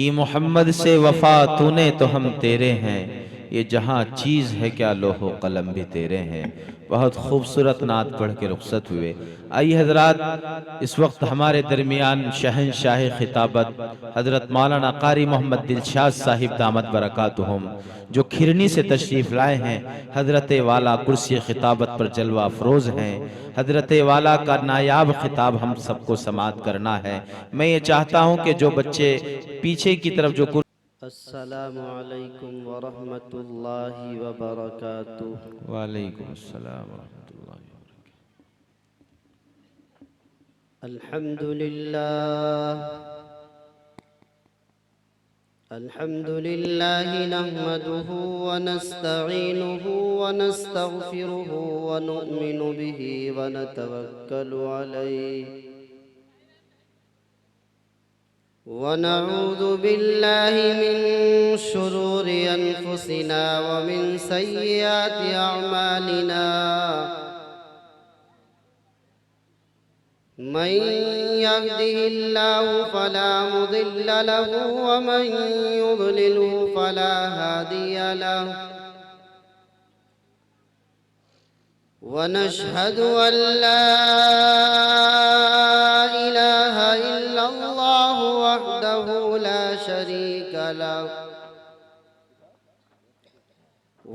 ई मोहम्मद से वफा तूने तो हम तेरे हैं, ये जहाँ चीज़ है क्या लोहो कलम भी तेरे हैं। बहुत खूबसूरत नात पढ़ के रुखसत हुए। आइए हजरात, इस वक्त हमारे दरमियान शहनशाह खिताबत हजरत मौलाना कारी मोहम्मद दिलशाद साहिब दामत बरकातुहुम जो खिरनी से तशरीफ़ लाए हैं। हजरत वाला कुर्सी खिताबत पर जलवा अफरोज़ हैं। हजरत वाला का नायाब खिताब हम सबको समात करना है। मैं ये चाहता हूँ कि जो बच्चे पीछे की तरफ जो अस्सलामु अलैकुम वरहमतुल्लाहि वबरकातुह। वालेकुम अस्सलाम वरहमतुल्लाहि वबरकातुहू। अल्हम्दुलिल्लाह अल्हम्दुलिल्लाह नहमदुहु व नस्तईनुहु व नस्तगफिरुहु व नुअमिनु बिही व नतवक्कलु अलैहि व नऊज़ु बिल्लाहि मिन शुरूरि अनफुसिना व मिन सय्यिआति अअमालिना। मन यहदिहिल्लाहु फला मुदिल्ल लहु व मन युद्लिलहु फला हादिय लहु। व नशहदु अन ला इलाहा इल्लल्लाहु वहदहु ला शरीक लहु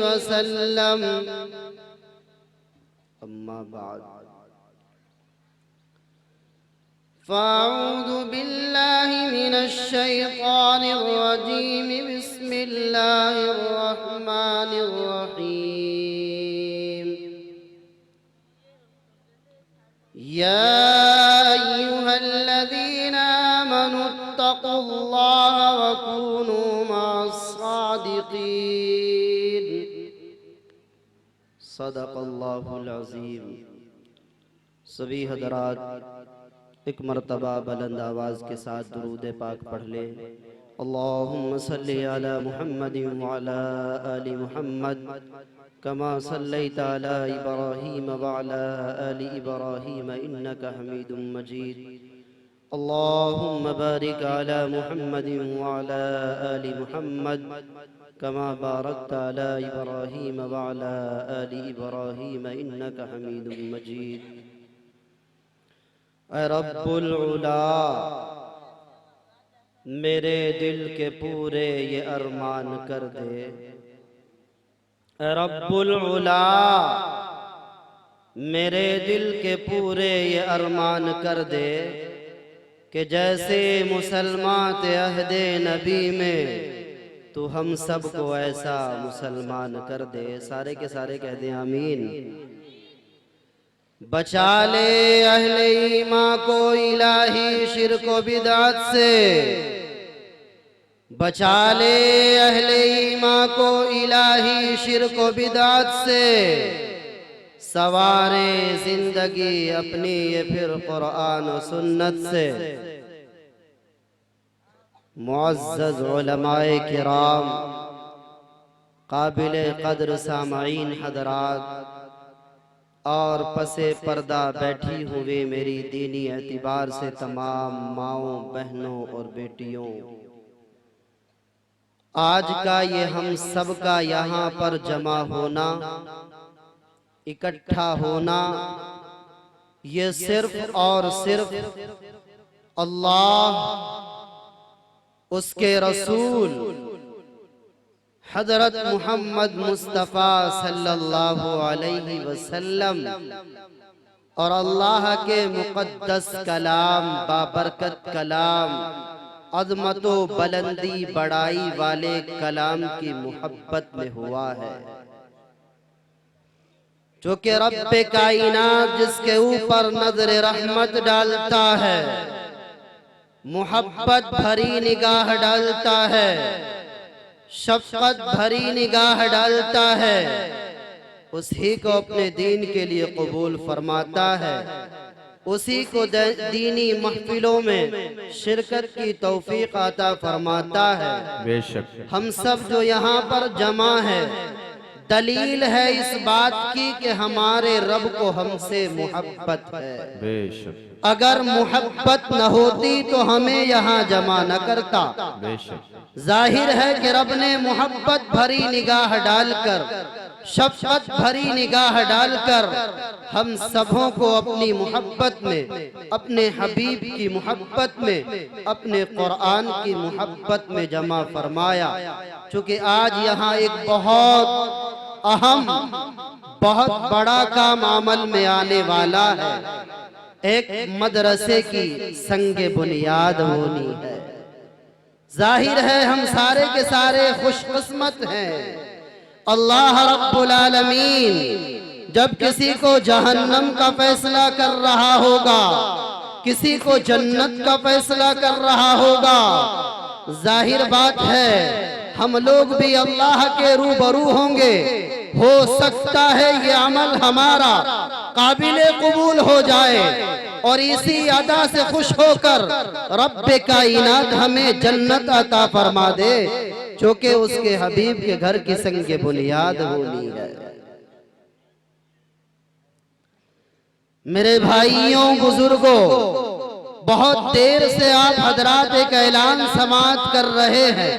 वसल्लम। अम्मा बाद फ़अऊज़ु बिल्लाहि मिनश शैतानिर रजीम। बिस्मिल्लाहिर रहमानिर रहीम। या अय्युहल्लज़ीना आमनुत्तक़ुल्लाह व कूनू मअस्सादिक़ीन। सदक़ल्लाहुल अज़ीम। सभी हज़रात एक मरतबा बुलंद आवाज़ के साथ दुरूद पाक पढ़ ले। अल्लाहुम्मा सल्लि अला मुहम्मदिन व अला आलि मुहम्मद कमा सल्लैता अला इब्राहीम व अला आलि इब्राहीम इन्नका हमीदुम मजीद। अल्लाहुम्मा बारिक अला मुहम्मदिन व अला आलि मुहम्मद कमा बारकता अला इब्राहीम व अला आलि इब्राहीम इन्नका हमीदुम मजीद। ऐ रब्बुल उला, मेरे दिल के पूरे ये अरमान कर दे। ऐ रब्बुल उला, मेरे दिल के पूरे ये अरमान कर दे कि जैसे मुसलमान थे अहदे नबी में, तू हम सब को ऐसा मुसलमान कर दे। सारे के सारे कह दे आमीन। बचा ले अहले ईमान को इलाही शिर्क व बिदअत से। बचा ले अहले ईमान को इलाही शिर्क व बिदअत से। सवारे जिंदगी अपनी ये फिर कुरान और सुन्नत से। मुअज़्ज़ज़ उलमाए किराम, काबिल कद्र सामाईन हज़रात और पसे पर्दा बैठी हुए मेरी दीनी एतबार से तमाम माओं, बहनों और बेटियों, आज का ये हम सब का यहाँ पर जमा होना, इकट्ठा होना, ये सिर्फ और सिर्फ अल्लाह, उसके रसूल हजरत मोहम्मद मुस्तफ़ा सल्लल्लाहु अलैहि वसल्लम और अल्लाह के मुक़द्दस कलाम, बाबरकत कलाम, अज़मतो बुलंदी बड़ाई वाले कलाम की मोहब्बत में हुआ है। जो कि रब्बे कायनात जिसके ऊपर नजर रहमत डालता है, मोहब्बत भरी निगाह डालता है, शफकत भरी निगाह डालता है, उसी को अपने दीन के लिए कबूल फरमाता है, उसी को दीनी महफिलों में शिरकत की तौफीक अता फरमाता है। बेशक हम सब जो यहाँ पर जमा है, दलील है इस बात की कि हमारे रब को हमसे मोहब्बत है। बेशक अगर मोहब्बत न होती तो हमें यहाँ जमा न करता। बेशक जाहिर है कि रब ने मोहब्बत भरी निगाह डालकर, शफकत भरी निगाह डालकर हम सबों को अपनी मोहब्बत में, अपने हबीब की मोहब्बत में, अपने कुरान की मोहब्बत में जमा फरमाया। चूँकि आज यहाँ एक बहुत अहम, बहुत बड़ा काम अमल में आने वाला है। एक मदरसे की संगे बुनियाद होनी है। जाहिर है हम सारे के सारे खुशकिस्मत हैं। अल्लाह रब्बुल आलमीन जब किसी को जहन्नम का फैसला कर रहा होगा, किसी को जन्नत का फैसला कर रहा होगा, जाहिर बात है हम लोग भी अल्लाह के रूबरू होंगे। हो सकता है ये अमल हमारा काबिले कबूल हो जाए और इसी अदा से खुश होकर रब्बे कायनात हमें जन्नत अता फरमा दे, जो कि उसके हबीब के घर की संगे बुनियाद होनी है। मेरे भाइयों बुजुर्गों, बहुत देर से आप हजरात एक ऐलान समाअत कर रहे हैं।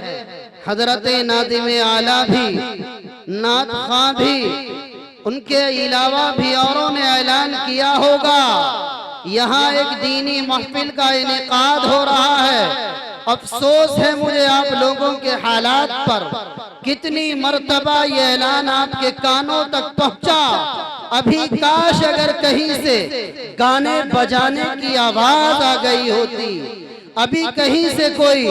हजरत नादिम आला भी, नात खां भी, उनके अलावा भी औरों ने ऐलान किया होगा। यहाँ एक दीनी महफिल का इनेकाद हो रहा है। अफसोस है मुझे आप लोगों के हालात पर, कितनी मर्तबा ये ऐलान आपके कानों तक पहुंचा। अभी काश अगर कहीं से गाने बजाने की आवाज आ गई होती, अभी कहीं से कोई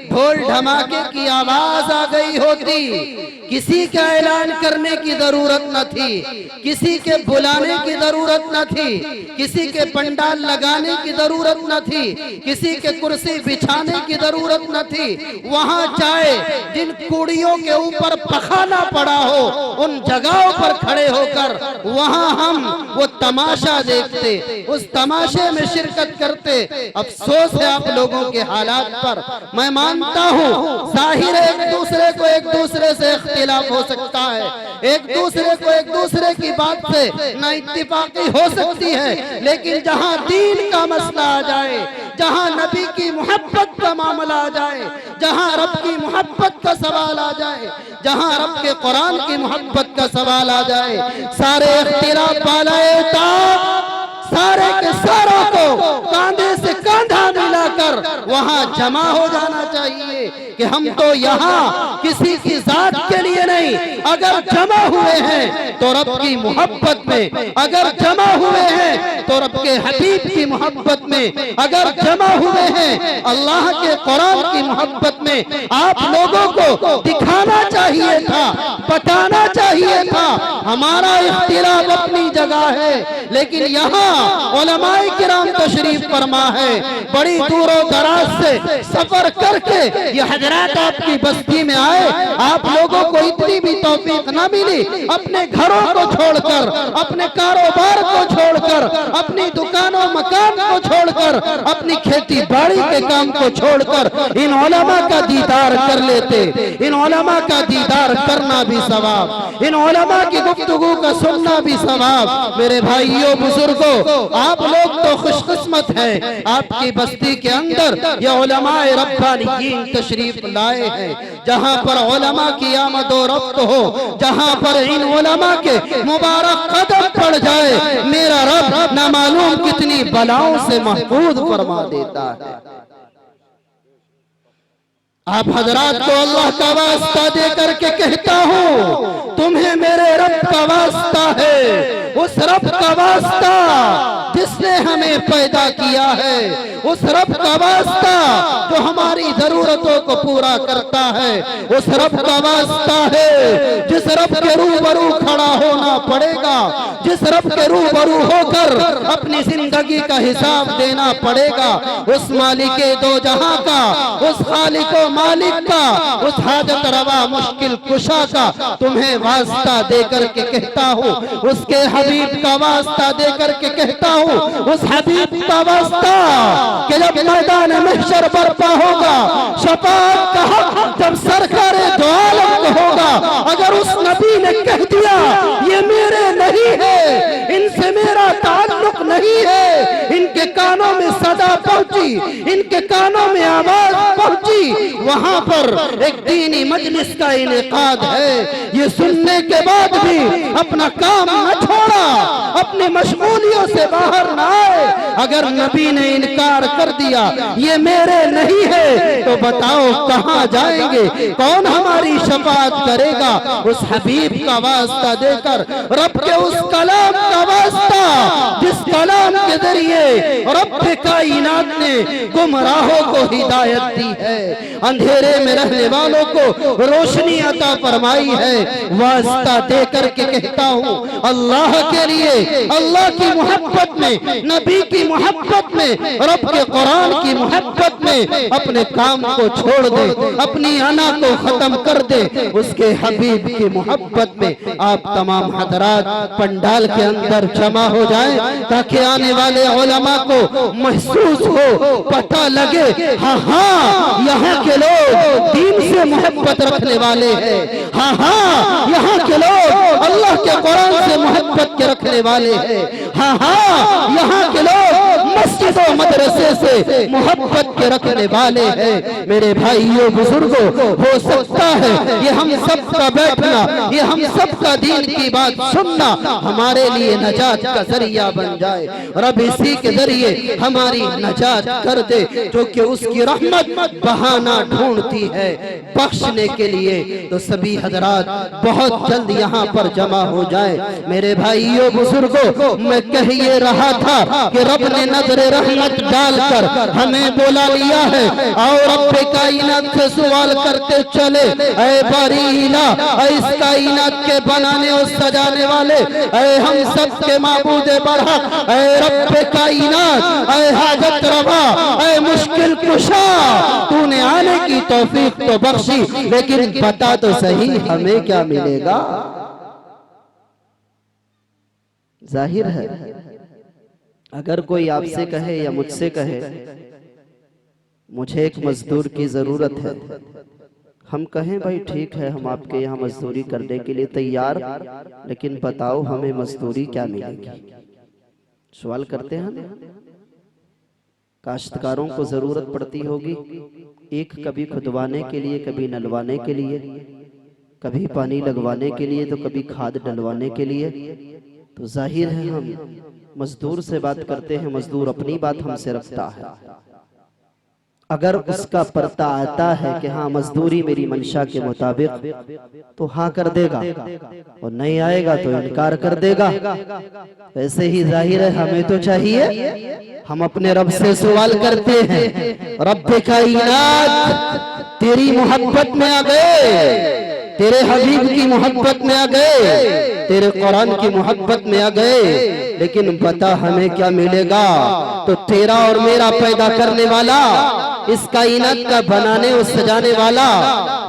ढोल धमाके की आवाज आ गई होती। किसी का ऐलान करने की जरूरत न थी, किसी के बुलाने की जरूरत न थी, किसी के पंडाल लगाने की जरूरत न थी, किसी के कुर्सी बिछाने की जरूरत न थी। वहां चाहे जिन कुड़ियों के ऊपर पखाना पड़ा हो, उन जगहों पर खड़े होकर वहां हम वो तमाशा देखते, उस तमाशे में शिरकत करते। अफसोस है आप लोगों के हालात पर। मैं मानता हूँ जाहिर है एक दूसरे को एक दूसरे से इख्तिलाफ हो सकता है, एक दूसरे को एक दूसरे की बात से ना इत्तिफाकी हो सकती है, लेकिन जहाँ दीन का मसला आ जाए, जहाँ नबी की मोहब्बत का मामला आ जाए, जहाँ रब की मोहब्बत का सवाल आ जाए, जहाँ रब के कुरान की मोहब्बत का सवाल आ जाए, सारे इख्तिलाफ सारे के सारों को कांधे से कांधा मिलाकर वहां जमा हो जाना चाहिए कि हम तो यहाँ किसी की जात के लिए नहीं, अगर जमा हुए हैं तो रब की मोहब्बत में, अगर जमा हुए हैं तो रब के हबीब की मोहब्बत में, अगर जमा हुए हैं अल्लाह के कुरान की मोहब्बत में। आप लोगों को दिखाना चाहिए था, बताना चाहिए था। हमारा इख्तिलाफ अपनी जगह है, लेकिन यहाँ उलमाए किराम तशरीफ फरमा है। बड़ी दूरों दराज से सफर करके ये हजरात आपकी बस्ती में आए। आप लोगों को इतनी भी तौफीक न मिली, अपने घरों को छोड़कर, अपने कारोबार को छोड़कर, अपनी दुकानों मकान को छोड़कर, अपनी खेती बाड़ी के काम को छोड़कर इन उलमा का दीदार कर लेते। इन उलमा का दीदार करना भी सवाब, इन उलमा की गुफ्तगू का सुनना भी सवाब। मेरे भाइयों बुजुर्गों, आप लोग तो खुशकिस्मत हैं, आपकी बस्ती के अंदर ये उलमाए रब्बानियीन तशरीफ लाए हैं। जहाँ पर उलमा की आमद और रफ्त हो, जहाँ पर इन उलमा के मुबारक कदम पड़ जाए, मेरा रब न मालूम कितनी बलाओं से महफूज फरमा देता है। आप हजरात को अल्लाह का वास्ता दे करके कहता हूँ, तुम्हें मेरे रब का वास्ता है। उस रब का वास्ता जिसने हमें पैदा किया है, उस रब का वास्ता जो हमारी जरूरतों को पूरा करता है, उस रब का वास्ता है जिस रब के रूबरू खड़ा होना पड़ेगा, जिस रब के रूबरू होकर अपनी जिंदगी का हिसाब देना पड़ेगा, उस मालिके दो जहां का, उस खालिको मालिक का, उस हाजत रवा मुश्किल कुशा का तुम्हें वास्ता देकर के कहता हूँ, उसके हबीब का वास्ता देकर के कहता हूँ, उस हबीब का वास्ता कि जब मैदान महशर बर्पा होगा, शफाअत का हक जब सरकारे दो आलम को होगा, अगर उस नबी ने कह दिया ये मेरे नहीं है, इनसे मेरा ताल्लुक नहीं है, इनके कानों में सदा पहुंची, इनके कानों में आवाज पहुंची, वहां पर एक दीनी मजलिस का इनेकाद है, ये सुनने के बाद भी अपना काम न छोड़ा, अपनी मशगूलियों से बाहर न आए। अगर नबी ने इनकार कर दिया ये मेरे नहीं है, तो बताओ कहां जाएंगे, कौन हमारी शफाअत करेगा? उस हबीब का वास्ता देकर, रब के उस कलाम का वास्ता जिस कलाम के जरिए रब कायनात ने गुमराहों को हिदायत दी है, अंधेरे में रहने वालों को रोशनी अता फरमाई है, वास्ता देकर के कहता हूँ अल्लाह के लिए, अल्लाह की मोहब्बत में, नबी की मोहब्बत में, रब के कुरान की मोहब्बत में अपने काम को छोड़ दे, अपनी अना को खत्म कर दे, उसके हबीब की मोहब्बत में आप तमाम हजरात पंडाल के अंदर जमा हो जाएं, ताकि आने वाले उलमा को महसूस हो, पता लगे हाँ हाँ यहाँ के लोग दीन से मोहब्बत रखने वाले हैं, हाँ हाँ यहाँ के लोग अल्लाह के कुरान से मोहब्बत के रखने वाले हैं, हाँ हाँ यहाँ के लोग मस्जिद और मदरसे से मोहब्बत के रखने वाले हैं। मेरे भाइयों बुजुर्गों, हो सकता है ये हम सबका बैठना, ये हम सबका दीन की बात सुनना हमारे लिए नजात का जरिया बन जाए, रब इसी के जरिए हमारी नजात कर दे, जो कि उसकी रहमत बहाना ढूंढती है बख्शने के लिए। तो सभी हजरात बहुत जल्द यहाँ पर जमा हो जाए। मेरे भाइयों बुजुर्गों, मैं कह ये रहा था कि रब ने नजर रहमत डालकर हमें बुला लिया है, और रब कायनात से सवाल करते चले, ऐ बारीला, ऐ इस कायनात के बनाने और सजाने वाले, ऐ हम सब के माबूद बरहक, ऐ रब कायनात, ऐ हाजत रवा, ऐ मुश्किल कुशा, तूने आने की तौफीक तो बख्शी, लेकिन बता तो सही हमें क्या मिलेगा? जाहिर है अगर कोई आपसे कहे या मुझसे कहे मुझे एक मजदूर की जरूरत है, हम कहें भाई ठीक है हम आपके यहाँ मजदूरी करने के लिए तैयार, लेकिन बताओ हमें मजदूरी क्या मिलेगी? सवाल करते हैं ना। काश्तकारों को जरूरत पड़ती होगी, एक कभी खुदवाने के लिए, कभी नलवाने के लिए, कभी पानी लगवाने के लिए, तो कभी खाद डलवाने के लिए। तो जाहिर है हम मजदूर से बात करते हैं, मजदूर अपनी बात हमसे रखता है। अगर उसका परता आता है कि हाँ मजदूरी मेरी मंशा के मुताबिक, तो हाँ कर देगा, और नहीं आएगा तो इनकार कर देगा। वैसे ही जाहिर है हमें तो चाहिए, हम अपने रब से सवाल करते हैं, रब कायनात तेरी मोहब्बत में आ गए, तेरे हबीब की मोहब्बत में आ गए, तेरे कुरान की मोहब्बत में आ गए, लेकिन बता हमें क्या मिलेगा? तो तेरा और मेरा पैदा करने वाला, इस कायनात का बनाने और सजाने वाला,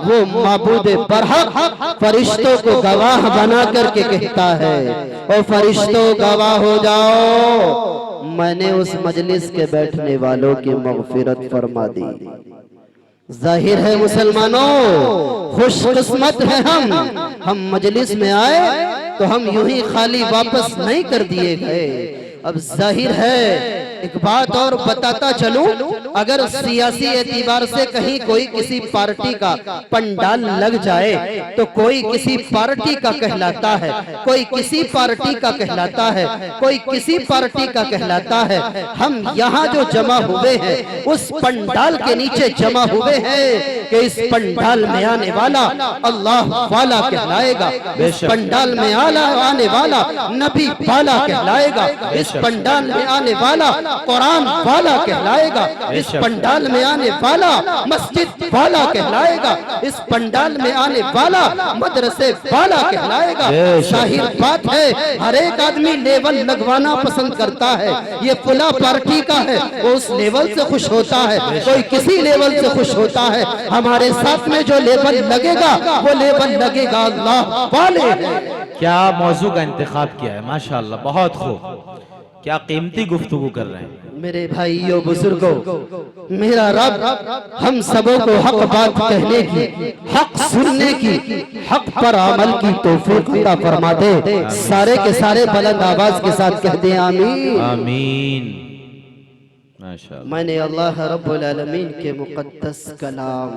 वो माबूद बरहक फरिश्तों को गवाह बना करके कहता है, और फरिश्तों गवाह हो जाओ, मैंने उस मजलिस के बैठने वालों की मगफिरत फरमा दी। जाहिर है मुसलमानों, खुशकिस्मत है हम मजलिस में आए तो हम यूं ही खाली वापस नहीं कर दिए गए। अब जाहिर है एक बात और बताता चलूं, अगर सियासी एतबार से कहीं कोई किसी पार्टी का पंडाल लग जाए तो कोई किसी पार्टी का कहलाता है, कोई किसी पार्टी का कहलाता है, कोई किसी पार्टी का कहलाता है। हम यहाँ जो जमा हुए हैं उस पंडाल के नीचे जमा हुए हैं कि इस पंडाल में आने वाला अल्लाह वाला कहलाएगा, इस पंडाल में आने वाला नबी वाला कहलाएगा, इस पंडाल में आने वाला कुरान वाला कहलाएगा, इस पंडाल में आने वाला मस्जिद वाला कहलाएगा, इस पंडाल में आने वाला मदरसे वाला कहलाएगा। जाहिर बात है हर एक आदमी लेवल लगवाना पसंद करता है, ये फुला पार्टी का है वो उस लेवल से खुश होता है, कोई किसी लेवल से खुश होता है। हमारे साथ में जो लेवल लगेगा वो लेवल लगेगा अल्लाह वाले। क्या मौजू का इंतखाब किया है, माशाअल्लाह, बहुत खूब, क्या कीमती गुफ्तगू कर रहे हैं। मेरे भाइयों बुजुर्गों, मेरा रब हम सबों को हक बात कहने की, हक सुनने की, हक पर अमल की तौफीक अता फरमा दे। सारे के सारे बुलंद आवाज के साथ कह दे आमीन आमीन। माशाअल्लाह। मैंने अल्लाह रब्बुल आलमीन के मुक़द्दस कलाम,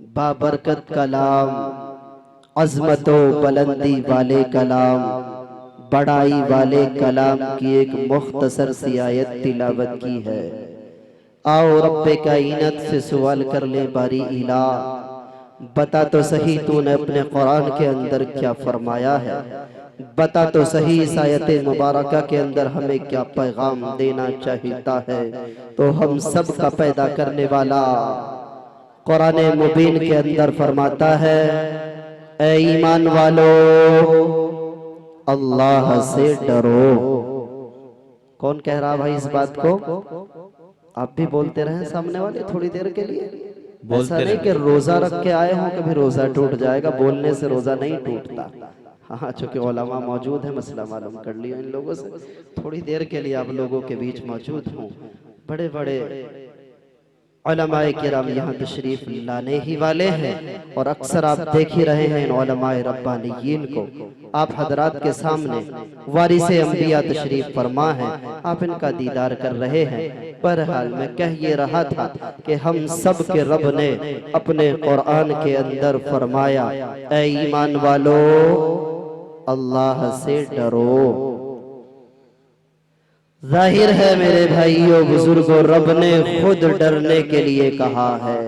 बाबरकत कलाम, अज़मतो बुलंदी वाले कलाम, बड़ाई वाले कलाम की एक मुख्तसर सी आयत तिलावत की है। आओ रब्बे कायनात से सवाल कर ले बारी इला, बता तो सही तूने अपने कुरान के अंदर क्या फरमाया है, बता तो सही इस आयत मुबारका के अंदर हमें क्या पैगाम देना चाहता है। तो हम सब का पैदा करने वाला कुरान मुबीन के अंदर फरमाता है, ऐ ईमान वालों अल्लाह से डरो। कौन कह रहा भाई इस बात को? आप भी बोलते रहे सामने वाले थोड़ी देर के लिए। ऐसा नहीं कि रोजा रख के आए हों कभी रोजा टूट जाएगा, बोलने से रोजा नहीं टूटता। हाँ, चूंकि उलमा मौजूद है, मसला मालूम कर लिया इन लोगों से, थोड़ी देर के लिए आप लोगों के बीच मौजूद हूँ। बड़े बड़े उलमाए किराम यहाँ तशरीफ लाने ही वाले हैं और अक्सर आप देख ही रहे हैं इन उलमाए रब्बानियीन को। आप हजरात के सामने वारिसे अंबिया तशरीफ फरमा है, आप इनका दीदार कर रहे हैं। बहरहाल मैं कह ये रहा था कि हम सब के रब ने अपने कुरान के अंदर फरमाया, ऐ ईमान वालों अल्लाह से डरो। जाहिर है मेरे भाइयों बुजुर्गों, रब ने खुद डरने के लिए कहा है।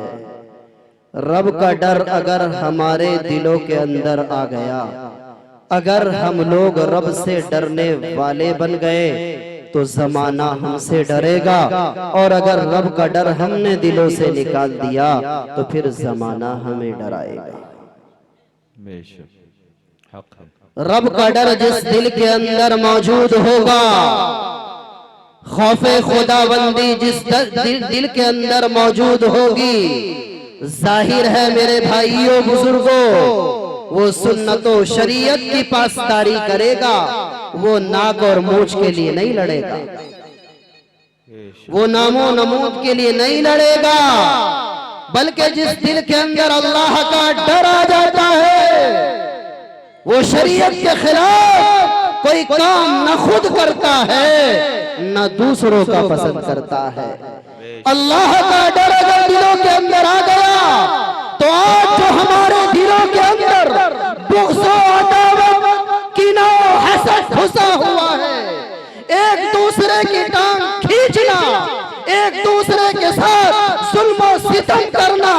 रब का डर अगर हमारे दिलों के अंदर आ गया, अगर हम लोग रब से डरने वाले बन गए तो जमाना हमसे डरेगा, और अगर रब का डर हमने दिलों से निकाल दिया तो फिर जमाना हमें डराएगा। बेशक हक है। रब का डर जिस दिल के अंदर मौजूद होगा, खौफे खुदाबंदी जिस दिल के अंदर मौजूद होगी, जाहिर है मेरे भाइयों बुजुर्गों, वो सुन्नतो शरीयत की पासदारी करेगा, वो नाक और मूछ के लिए नहीं लड़ेगा, वो नामो नमूद के लिए नहीं लड़ेगा, बल्कि जिस दिल के अंदर अल्लाह का डर आ जाता है वो शरीयत के खिलाफ कोई काम न खुद करता है न दूसरों का पसंद करता है। अल्लाह का डर अगर दिलों के अंदर आ गया तो आज जो हमारे दिलों के अंदर बुग़्ज़ अदावत कीना हसद घुसा हुआ है, एक दूसरे की टांग खींचना, एक दूसरे के साथ जुल्म और सितम करना,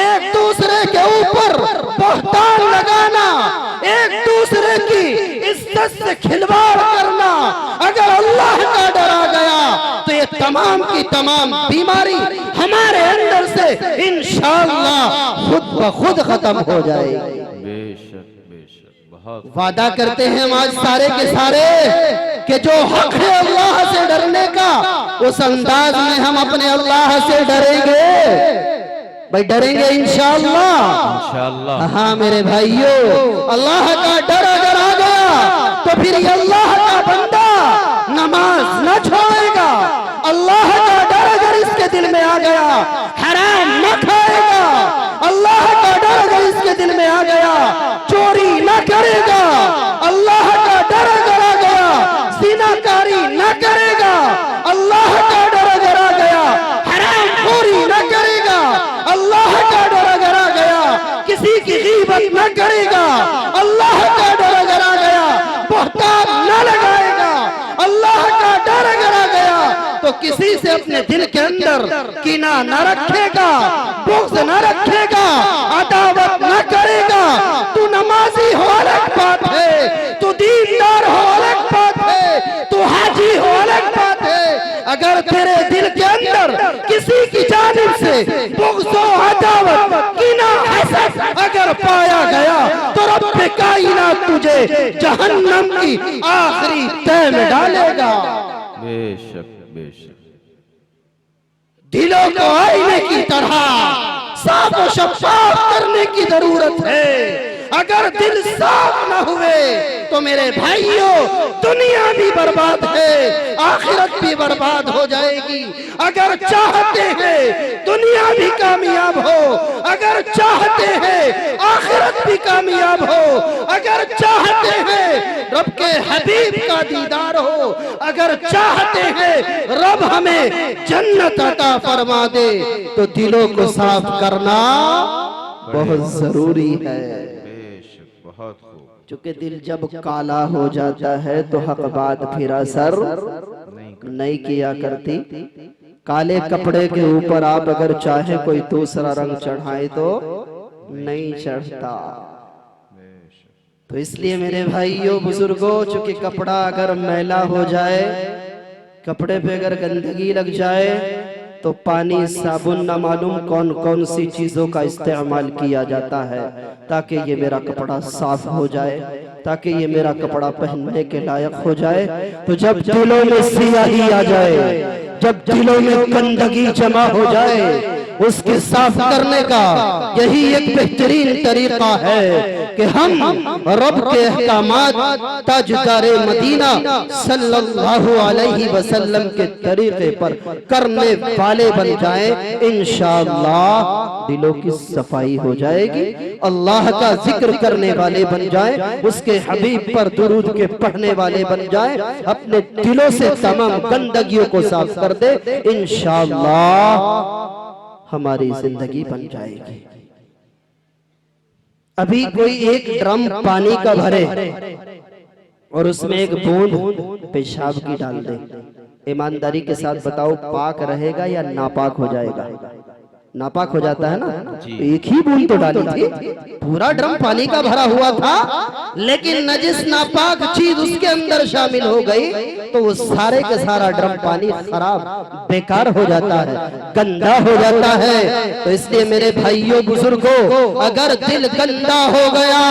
एक दूसरे के ऊपर बहतान लगाना, एक दूसरे की इज्जत से खिलवाड़ करना, अगर अल्लाह का डर आ गया तो ये तमाम की तमाम बीमारी हमारे अंदर से इंशाअल्लाह खुद ब खुद खत्म हो जाएगी। बेशक बेशक, बहुत वादा करते हैं हम आज सारे के सारे कि जो हक है अल्लाह से डरने का, उस अंदाज में हम अपने अल्लाह से डरेंगे। भाई डरेंगे इंशाअल्लाह। इंशाअल्लाह। हाँ मेरे भाइयों, अल्लाह का डर अगर आ गया तो फिर ये अल्लाह का बंदा नमाज न छोड़ेगा। अल्लाह का डर अगर इसके दिल में आ गया हराम न खाएगा। अल्लाह का डर अगर इसके दिल में आ गया चोरी न करेगा। अल्लाह का डर अगर आ गया ज़िनाकारी न करेगा। किसी से अपने दिल के अंदर कीना न रखेगा, बुग़्ज़ न रखेगा, अदावत न करेगा। तू नमाजी हो अलग बात है, तू दीनदार हो अलग बात है, तू हाजी हो अलग बात है। अगर तेरे दिल के अंदर किसी की जानिब से बुग़्ज़ अदावत कीना हसद अगर पाया गया तो रब्बे कायनात तुझे जहन्नम की आखिरी तह में डालेगा। बेशक बेशक। दिलों को आईने की तरह साफ और शफाफ करने की जरूरत है। अगर दिल साफ न हुए तो मेरे भाइयों दुनिया भी बर्बाद है, आखिरत भी बर्बाद हो जाएगी। अगर चाहते हैं दुनिया भी कामयाब हो, अगर चाहते हैं आखिरत भी कामयाब हो, अगर चाहते हैं रब के हबीब का दीदार हो, अगर चाहते हैं रब हमें जन्नत अता फरमा दे, तो दिलों को साफ करना बहुत जरूरी है। बहुत खूब। चूंकि दिल जब काला हो जाता है तो हक बात फिर असर नहीं किया करती। काले कपड़े के ऊपर आप अगर चाहे कोई दूसरा रंग चढ़ाए तो नहीं चढ़ता। तो इसलिए मेरे भाइयों बुजुर्गों, चूंकि कपड़ा अगर मैला हो जाए, कपड़े पे अगर गंदगी लग जाए तो पानी साबुन न मालूम कौन कौन सी चीजों का इस्तेमाल किया जाता है ताकि ये मेरा कपड़ा साफ हो जाए, ताकि ये मेरा कपड़ा पहनने के लायक हो जाए। तो जब दिलों में सियाही आ जाए, जब दिलों में गंदगी जमा हो जाए, उसके साफ करने का यही एक बेहतरीन तरीका है कि हम रब के अहकामात ताजदारे मदीना सल्लल्लाहु अलैहि वसल्लम के तरीके पर करने वाले बन जाएं। इंशाअल्लाह दिलों की सफाई हो जाएगी, अल्लाह का जिक्र करने वाले बन जाएं, उसके हबीब पर दुरूद के पढ़ने वाले बन जाएं, अपने दिलों से तमाम गंदगियों को साफ कर दे। इंशाअल्लाह हमारी जिंदगी बन जाएगी। अभी कोई एक ड्रम पानी का भरे और उसमें एक बूंद पेशाब की डाल दे, ईमानदारी के साथ बताओ पाक रहेगा या नापाक हो जाएगा? नापाक हो जाता है ना। तो एक ही बूंद तो डाली थी, पूरा ड्रम पानी का भरा हुआ था, लेकिन नजिस नापाक चीज उसके अंदर शामिल हो गई तो वो सारे का सारा ड्रम पानी खराब बेकार हो जाता है, गंदा हो जाता है। तो इसलिए मेरे भाइयों बुजुर्गों, अगर दिल गंदा हो गया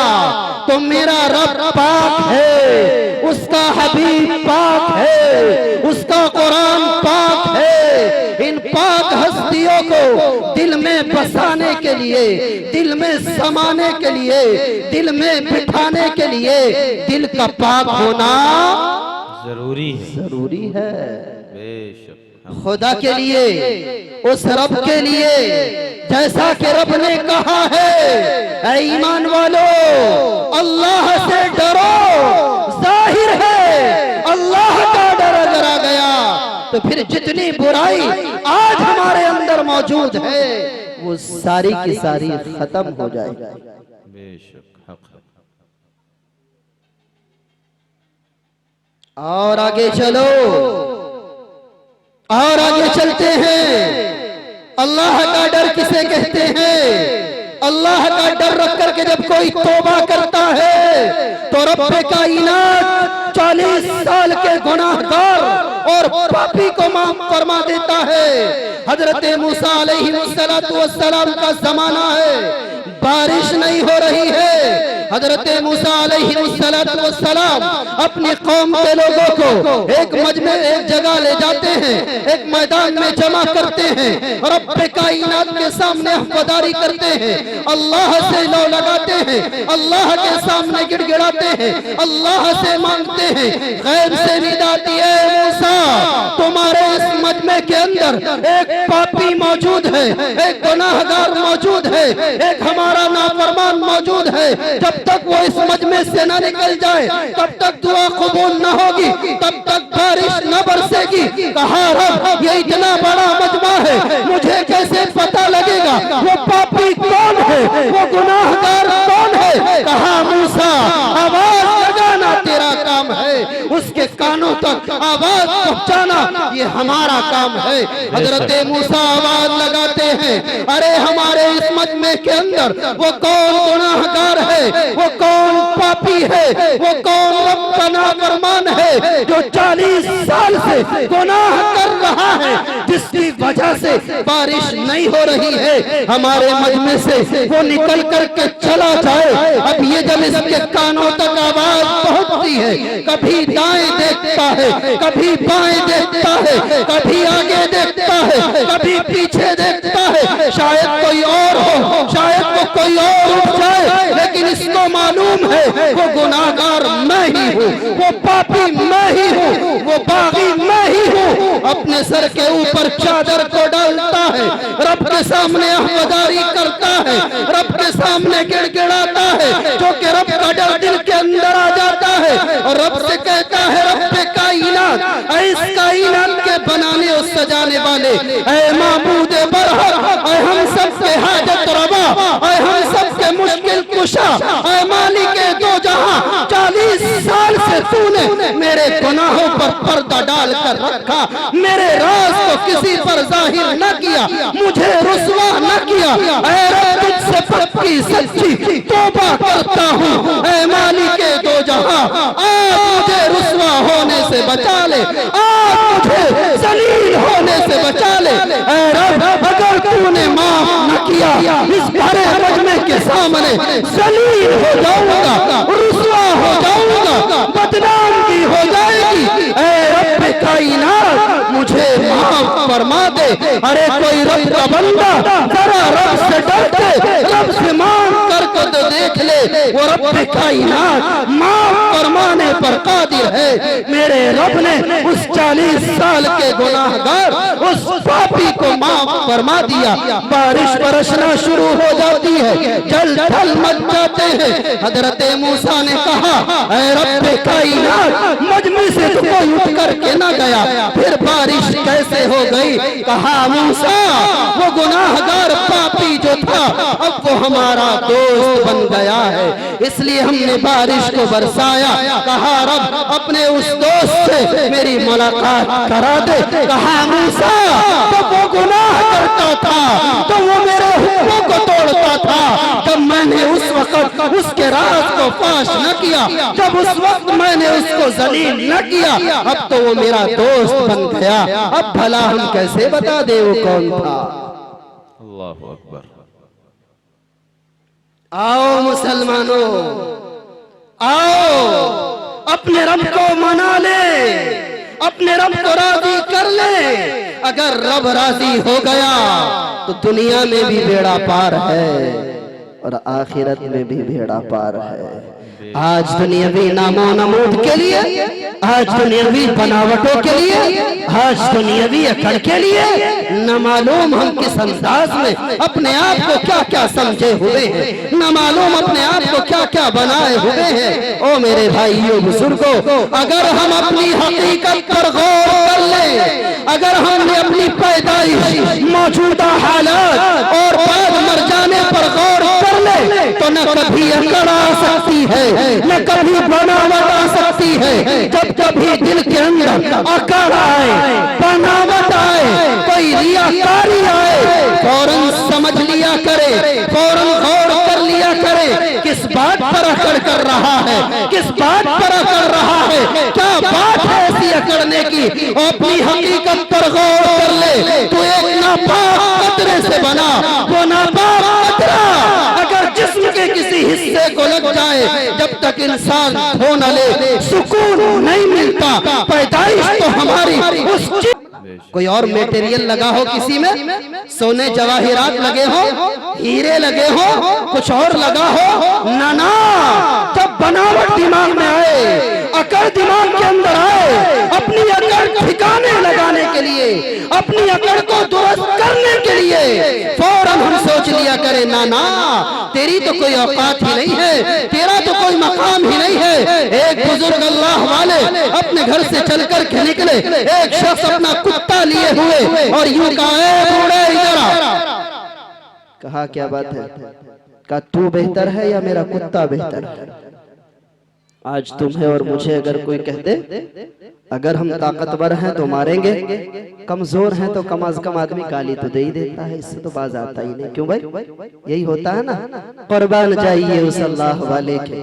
तो मेरा रब पाक है, उसका हबीब पाक है, उसका कुरान पाक है। इन पाक हस्तियों को दिल में बसाने के लिए, दिल में समाने के लिए, दिल में बिठाने के लिए दिल का पाक होना जरूरी है, जरूरी है। बेशक। खुदा के लिए, उस रब के लिए, जैसा कि रब ने कहा है, ऐ ईमान वालों अल्लाह से डरो। जाहिर है अल्लाह का डर अगर आ गया तो फिर जितनी बुराई आज हमारे अंदर मौजूद है वो सारी की सारी खत्म हो जाएगी। बेशक हक है। और आगे चलो, और आगे चलते हैं। अल्लाह का डर किसे कहते हैं? अल्लाह का डर रख करके जब कोई तौबा करता है तो रब्बे कायनात 40 साल के गुनाहगार और पापी को माफ फरमा देता है। हजरत मूसा अलैहिस्सलाम का जमाना है, बारिश नहीं हो रही है। हजरत मूसा अलैहिस्सलाम अपनी कौम के लोगों को एक मजमे, एक जगह ले जाते हैं, एक मैदान में जमा करते हैं, रब्बे कायनात के सामने हक़दारी करते हैं, अल्लाह से लो लगाते हैं, अल्लाह के सामने गिड़गिड़ाते हैं, अल्लाह से मांगते हैं, गैब से निदा दिए मूसा तुम्हारे इस मजमे के अंदर एक पापी मौजूद है, एक गुनाहगार मौजूद है, एक हमारा नाफरमान मौजूद है। जब तक वो इस मजमे से न निकल जाए तब तक दुआ कबूल न होगी, तब तक बारिश न बरसेगी। कहा रब ये इतना बड़ा मजमा है, मुझे कैसे पता लगेगा वो पापी कौन है, वो गुनाहगार कौन है? कहा मूसा आवाज लगाना तेरा काम है, उसके उसके कानों तक आवाज पहुंचाना ये हमारा काम है। हजरत मूसा आवाज लगाते हैं, अरे हमारे इस मजमे के अंदर वो कौन गुनाहगार है, वो कौन पापी है, वो कौन रब का नाफरमान है जो 40 साल से गुनाह कर रहा है, जिसकी वजह से बारिश नहीं हो रही है। हमारे मजमे से वो निकल करके चला जाए। अब ये जब इसके कानों तक आवाज पहुंचती है, कभी दाएं देखता है, कभी बाएं देखता है, कभी आगे देखता है, कभी पीछे देखता है, शायद कोई और हो, शायद वो कोई और उठ जाए, लेकिन इसको मालूम है वो गुनाहगार मैं ही हूँ, वो पापी मैं ही हूँ, वो बागी मैं ही हूँ। अपने सर के ऊपर चादर को डालता है, रब के सामने अहमदारी करता है, रब के सामने गिड़गिड़ाता है, जो कि रब का डर दिल के अंदर आ जाता है और रब से कहता है, रब कायनात, इस कायनात के बनाने और सजाने वाले, ऐ माबूद बरहक, ऐ हम सब के हाजत रवा, ऐ हम सब के मुश्किल कुशा, ऐ मालिक दो जहां, 40 साल से तूने मेरे गुनाहों पर पर्दा डाल कर रखा, मेरे राज को किसी पर जाहिर न किया, मुझे रुसवा न किया। ऐ रब तुझसे पक्की सच्ची तौबा करता हूँ, ऐ मालिक दो जहां, आज मुझे रुसवा होने से बचा ले, आज मुझे जलील होने से बचा ले। ऐ रब अगर तूने माफ न किया, इस भरे मजमे के सामने जलील हो जाऊंगा, रुसवा हो जाऊंगा, बदनामी हो जाएगी। ऐ रब कायनात मुझे माफ फरमा दे। अरे कोई रब का बंदा जरा रब से डरते, रब से मांग कर तो देख ले, वो रब कायनात माफ फरमाने पर कादिर है। मेरे रब ने उस 40 साल के गुनाहगार उस पापी को माफ फरमा दिया। बारिश बरसना शुरू हो जाती है, जल थल मच जाते हैं। हजरत मूसा ने कहा, ऐ रब कायनात मजमे से तो कोई उठ करके ना गया, फिर बारिश कैसे हो गई? कहा मूसा, वो गुनाहगार पापी जो था अब वो हमारा दोस्त बन गया है, इसलिए हमने बारिश को बरसाया। कहा रब अपने उस दोस्त से मेरी मुलाकात करा दे। कहा मूसा, तो वो गुनाह करता था, तो वो मेरे हुक्मों को तोड़ता था, जब मैंने उस वक्त उसके राज को फाश न किया, जब उस वक्त मैंने उसको जलील न किया, अब तो वो मेरा दोस्त बन गया। अब भला हम कैसे बता दे वो कौन था? अल्लाहु अकबर। आओ मुसलमानों, आओ अपने रब को मना ले, अपने रब को राजी कर ले। अगर रब राजी हो गया तो दुनिया में भी बेड़ा पार है और आखिरत में भी बेड़ा पार है। आज दुनियावी नामो नमूद के लिए, आज दुनियावी बनावटों के लिए, आज दुनियावी अकड़ के लिए न मालूम हम किस अंदाज में अपने आप को क्या क्या समझे हुए हैं, न मालूम अपने आप को क्या क्या बनाए हुए हैं। ओ मेरे भाइयों बुजुर्गों, अगर हम अपनी हकीकत पर गौर कर लें, अगर हमने अपनी पैदाइश, मौजूदा हालात और बाद मर जाने पर गौर कर ले, तो न कभी अकड़ आ सकती है, न कभी बनावट आ सकती है। जब कभी दिल के अंदर अकड़ आए, बनावट आए, कोई रियाकारी आए, फौरन समझ लिया करे, फौरन गौर कर लिया करे, किस बात पर अकड़ कर रहा है, किस बात पर अकड़ रहा है, क्या बात है ऐसी अकड़ने की। अपनी हकीकत पर गौर कर ले। तू एक नापाक कतरे से बना, वो नापाक कतरा अगर जिस्म के किसी हिस्से को लग जाए, जब तक इंसान धो न ले सुकून नहीं मिलता। पैदाइश तो हमारी उस कोई और मटेरियल लगा हो, किसी में सोने जवाहिरात लगे हो, हीरे लगे हो, कुछ और लगा हो, ना ना, जब बनावट दिमाग में आए, अकड़ दिमाग के अंदर आए, अपनी अकड़ ठिकाने लगाने के लिए, अपनी अकड़ को दुरुस्त करने के लिए फौरन हम सोच लिया करें, ना ना, तेरी तो कोई औकात ही नहीं है, तेरा तो कोई मकाम ही नहीं है। एक बुजुर्ग अल्लाह वाले अपने घर से चल कर के निकले, एक शख्स अपना कुत्ता लिए हुए और यूं कहा, इधर आ। कहा क्या बात है? कहा तू बेहतर है या मेरा कुत्ता बेहतर है? आज तुम्हें और मुझे अगर कोई कह दे अगर हम ताकतवर हैं तो मारेंगे, कमजोर हैं तो कम से कम आदमी गाली तो दे ही देता है, इससे तो बाज आता ही नहीं। क्यों भाई, यही होता है ना। कुर्बान जाइए उस अल्लाह वाले के,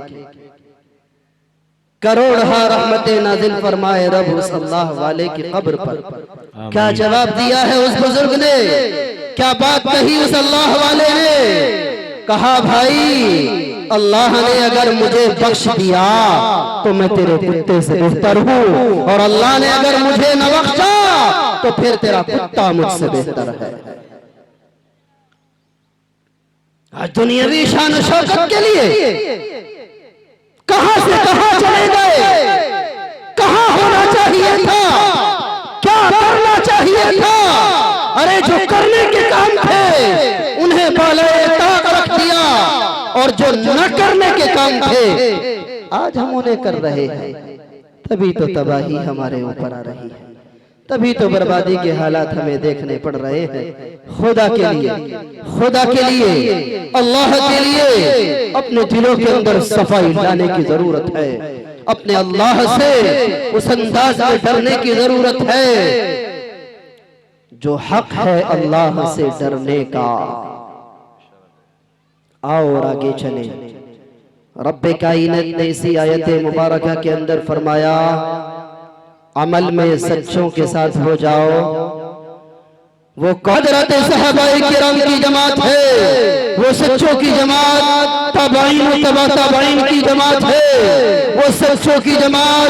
करोड़ रहमतें नाजिल फरमाए रब उस अल्लाह वाले की कब्र पर। क्या जवाब दिया है उस बुजुर्ग ने, क्या बात कही उस अल्लाह वाले ने। कहा भाई अल्लाह ने अगर मुझे बख्श दिया तो मैं तेरे कुत्ते से बेहतर हूँ, और अल्लाह ने अगर मुझे न बख्शा तो फिर तेरा कुत्ता मुझसे बेहतर है। आज दुनियावी शान शौकत के लिए कहां से कहां चले गए, कहां होना चाहिए था, क्या करना चाहिए था। अरे जो करने के काम थे उन्हें बालाए ताक रख दिया, और जो न करने के काम थे आज हम उन्हें कर रहे हैं। तभी तो तबाही हमारे ऊपर आ रही है, तभी तो बर्बादी के हालात हमें देखने पड़ रहे हैं। खुदा के लिए, खुदा के लिए, अल्लाह के लिए अपने दिलों के अंदर सफाई लाने की जरूरत है। अपने अल्लाह से उस अंदाज में डरने की जरूरत है जो हक है अल्लाह से डरने का। आओ और आगे चले। रब्बे कायनात ने इसी आयत मुबारका के अंदर फरमाया, अमल में सच्चों के साथ हो जाओ। वो हज़रत सहाबाए किराम की जमात है, वो सच्चों की जमात, ताबाईन तबा ताबाईन की जमात है, वो सच्चों की जमात,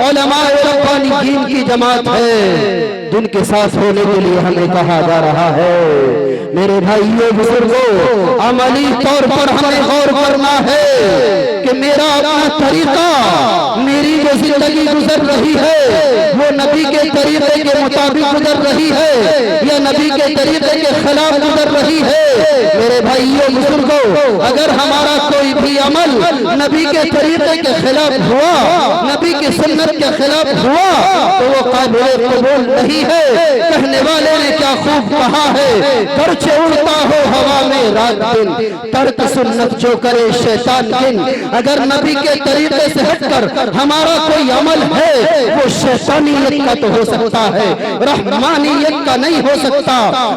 उलमाए रब्बानीयीन की जमात है, जिनके साथ होने के लिए हमें कहा जा रहा है। मेरे भाइयों बुजुर्गों, अमली तौर पर हमें गौर करना है कि मेरा अपना तरीका, मेरी जो जिंदगी गुजर रही है वो नबी के तरीके के मुताबिक गुजर रही है या नबी के तरीके के खिलाफ गुजर रही है। मेरे भाइयों बुजुर्गों, अगर हमारा कोई भी अमल नबी के तरीके के खिलाफ हुआ, नबी की सुन्नत के खिलाफ हुआ, तो वो काबिल कबूल नहीं है। कहने वाले ने क्या खूब कहा है, गर्चे उड़ता हो हवा में रात दिन, तर्क सुन्नत जो करे शैतान गिन। अगर नबी के तरीके से हटकर हमारा कोई अमल है वो शैतानियत का तो हो सकता है, रहमानियत का नहीं हो सकता।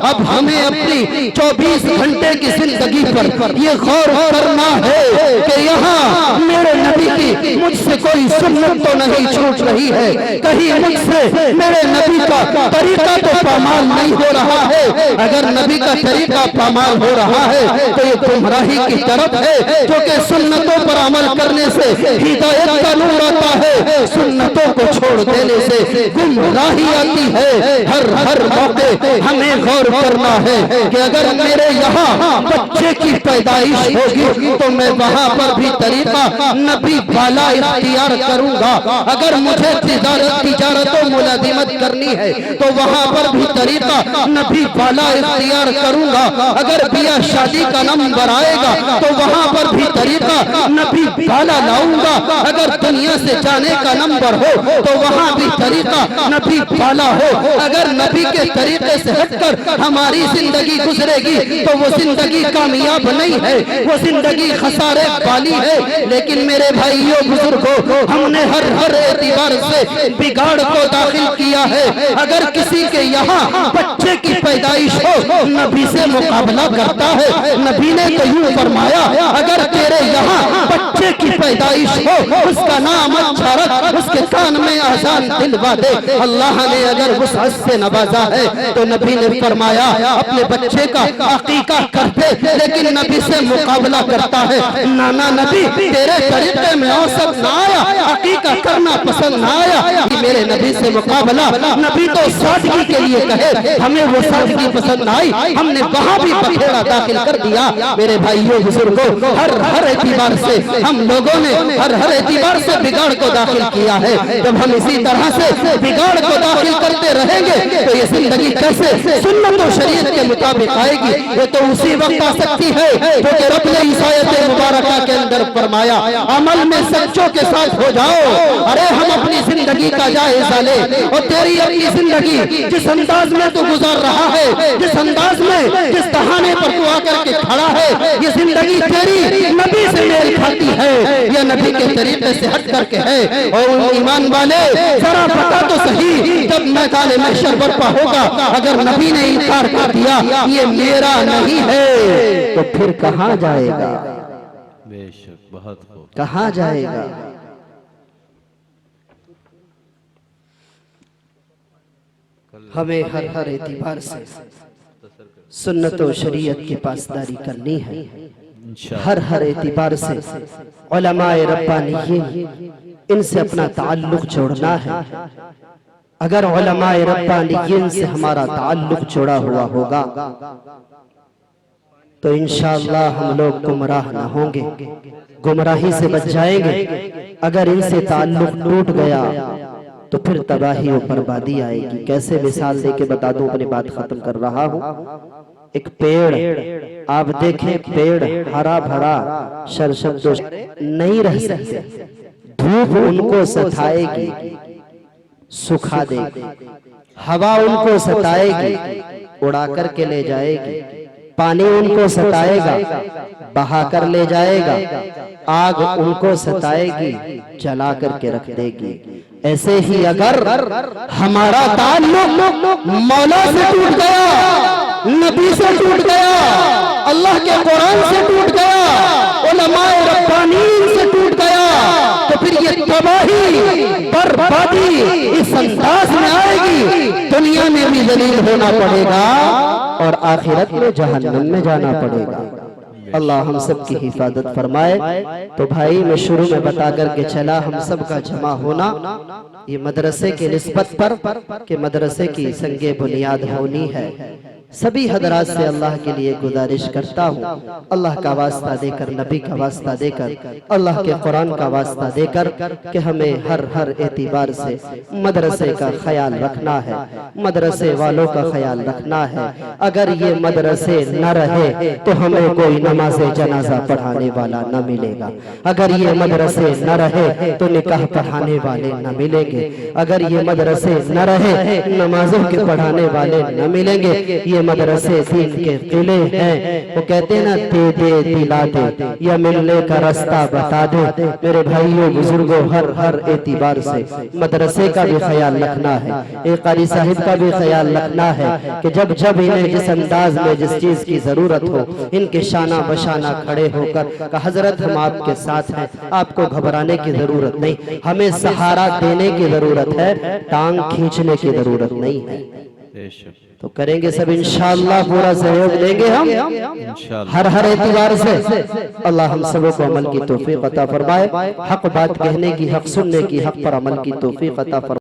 अब हमें अपनी 24 घंटे की जिंदगी पर ये गौर करना है कि यहाँ मेरे नबी की मुझसे कोई सुन्नत तो नहीं छूट रही है, कहीं मुझसे मेरे नबी का तरीका तो पामाल नहीं हो रहा है। अगर नबी का तरीका पामाल हो रहा है तो ये गुमराही की तरफ है, जो कि सुन्नतों पर अमल करने से हिदायत का नूर आता है, सुन्नतों को छोड़ देने से गुमराही आती है। हर मौके हमें गौर करना है कि अगर मेरे यहाँ बच्चे की पैदाइश होगी तो मैं वहाँ पर भी तरीका नबी वाला इख्तियार करूंगा। अगर मुझे तिजारत और मुलाजिमत करनी है तो वहाँ पर भी तरीका नबी वाला इख्तियार करूंगा। अगर बिया शादी का नंबर आएगा तो वहाँ पर भी तरीका नबी वाला लाऊंगा। अगर दुनिया से जाने का नंबर हो तो वहाँ भी तरीका नबी वाला हो। अगर नबी के तरीके से हटकर हमारी जिंदगी गुजरेगी तो वो जिंदगी कामयाब नहीं है, वो जिंदगी खसारे वाली है। लेकिन मेरे भाइयों बुजुर्गों, हमने हर एतबार से बिगाड़ को दाखिल किया है। अगर किसी के यहाँ बच्चे की पैदाइश हो, नबी से मुकाबला करता है। नबी ने तो यूं फरमाया, अगर तेरे यहाँ बच्चे की पैदाइश हो, उसका नाम अच्छा रख, उसके कान में आजान दिलवा दे। अल्लाह ने अगर उस हद से नवाजा है तो नबी ने फरमाया अपने बच्चे का अकीका कर दे। लेकिन नबी से मुकाबला करता है, नाना नबी तेरे तरीके में औसत ना आया, अकीका करना पसंद ना आया। मेरे नबी से मुकाबला, नबी तो सादगी के लिए कहे, हमें वो सादगी पसंद आई, हमने वहां भी पखेड़ा दाखिल कर दिया। मेरे भाइयों बुजुर्गों, हर एतबार से हम लोगों ने हर एतबार से बिगाड़ को दाखिल किया है। जब हम इसी तरह से बिगाड़ को दाखिल करते रहेंगे तो ये जिंदगी कैसे सुन्नत और शरीयत के मुताबिक आएगी? ये तो उसी वक्त आ सकती है जो कि रब ने इस आयत मुबारका के अंदर फरमाया, अमल में सच्चों के साथ हो जाओ। अरे हम अपनी जिंदगी का जायजा ले और तेरी अपनी जिंदगी जिस अंदाज में तू गुजार रहा है, जिस अंदाज में, जिस बहाने पर तू आकर के खड़ा है, ये जिंदगी तेरी नबी से मेल खाती है या नबी के तरीके से हट करके है। और उन ईमान वाले जरा बता तो सही, जब मैदान महशर बर्पा होगा अगर नबी ने इनकार कर दिया ये मेरा नहीं है तो फिर कहां जाएगा? बेशक, बहुत खूब। कहां जाएगा? हमें हर हर एतबार से सुन्नत और शरीयत की पासदारी करनी है। हर हर एतबार से उलमाए रब्बानियीन इनसे अपना ताल्लुक जोड़ना है। अगर उलमाए रब्बानियीन से हमारा ताल्लुक जुड़ा हुआ होगा तो इंशाअल्लाह हम लोग गुमराह न होंगे, गुमराही से बच जाएंगे। अगर इनसे ताल्लुक टूट गया तो फिर तबाही और बर्बादी आएगी। कैसे मिसाल देके बता दूं, अपनी बात खत्म कर रहा हूं। एक पेड़ आप देखें, पेड़ हरा भरा सरसब्ज नहीं रह सकते, धूप उनको सताएगी, सुखा देगी, हवा उनको सताएगी, उड़ा करके ले जाएगी, पानी उनको सताएगा, बहा कर ले जाएगा, आग उनको सताएगी, जला करके रख देगी। ऐसे ही अगर हमारा ताल्लुक मौला से टूट गया, नबी से टूट गया, अल्लाह के कुरान से टूट गया, उलमाए रब्बानीन से टूट गया तो फिर ये तबाही बर्बादी इस अंदाज में आएगी, दुनिया में भी जलील होना पड़ेगा और आखिरत में जहन्नम में जाना पड़ेगा। अल्लाह हम सब की हिफाजत फरमाए। तो भाई मैं शुरू में बता करके चला, हम सब का जमा होना ये मदरसे के निस्बत पर कि मदरसे की संगे बुनियाद होनी है। सभी हजरात से अल्लाह के लिए गुजारिश करता हूँ, अल्लाह का वास्ता देकर, नबी का वास्ता देकर, अल्लाह के कुरान का वास्ता देकर कि हमें हर हर एतबार से मदरसे का ख्याल रखना है, मदरसे वालों का ख्याल रखना है। अगर ये मदरसे न रहे तो हमें कोई नमाज जनाजा पढ़ाने वाला न मिलेगा। अगर ये मदरसे न रहे तो निकाह पढ़ाने वाले न मिलेंगे। अगर ये मदरसे न रहे नमाजों के पढ़ाने वाले न मिलेंगे। ये मदरसे दीन के किले हैं। वो कहते हैं ना, दे दे दिला दे या मिलने का रास्ता बता दे। मेरे भाइयों बुजुर्गों, हर हर एतबार से मदरसे का भी ख्याल रखना है, एक कारी साहिब का भी ख्याल रखना है कि जब जब इन्हें जिस अंदाज में जिस चीज की जरूरत हो, इनके शाना बशाना खड़े होकर का हजरत हम आपके साथ हैं, आपको घबराने की जरूरत नहीं, हमें सहारा देने की जरूरत है, टांग खींचने की जरूरत नहीं है। तो करेंगे सब इंशाअल्लाह, पूरा सहयोग देंगे हम हर हर एतबार से। अल्लाह हम सबों को अमल की तौफीक अता फरमाए, हक बात कहने की, हक सुनने की, हक पर अमल की तौफीक अता फरमाए।